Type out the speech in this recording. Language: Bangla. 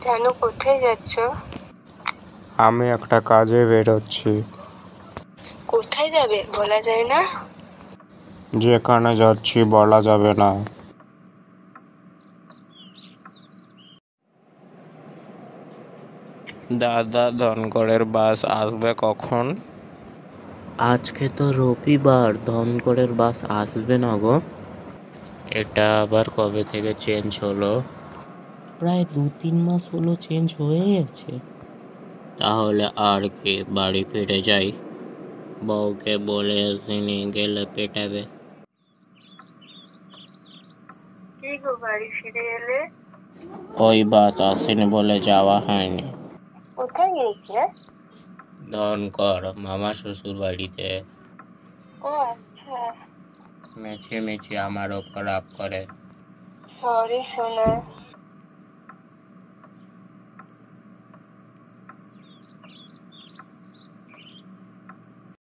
কেন, কোথায় যাচ্ছ? আমি একটা কাজে বেরোচ্ছি। কোথায় যাবে বলা যায় না? যেখানে যাচ্ছি বলা যাবে না। দাদা, ধনগড়ের বাস আসবে কখন? আজকে তো রবিবার, ধনগড়ের বাস আসবে না গো। এটা আবার কবে থেকে চেঞ্জ হলো? প্রায় 2-3 মাস হলো চেঞ্জ হয়ে গেছে। তাহলে আর কি, বাড়ি ফিরে যাই। বউকে বলে আসিনি, গেলে পেটাবে। কি গো, বাড়ি ফিরে এলে? ওই বাস আসেনি বলে যাওয়া হয়নি। কোথায় গিয়েছিলে? ধনগড়, মামা শ্বশুর বাড়িতে। ও আচ্ছা। মিছি মিছি আমার ওপর রাগ করে। সরি সোনা।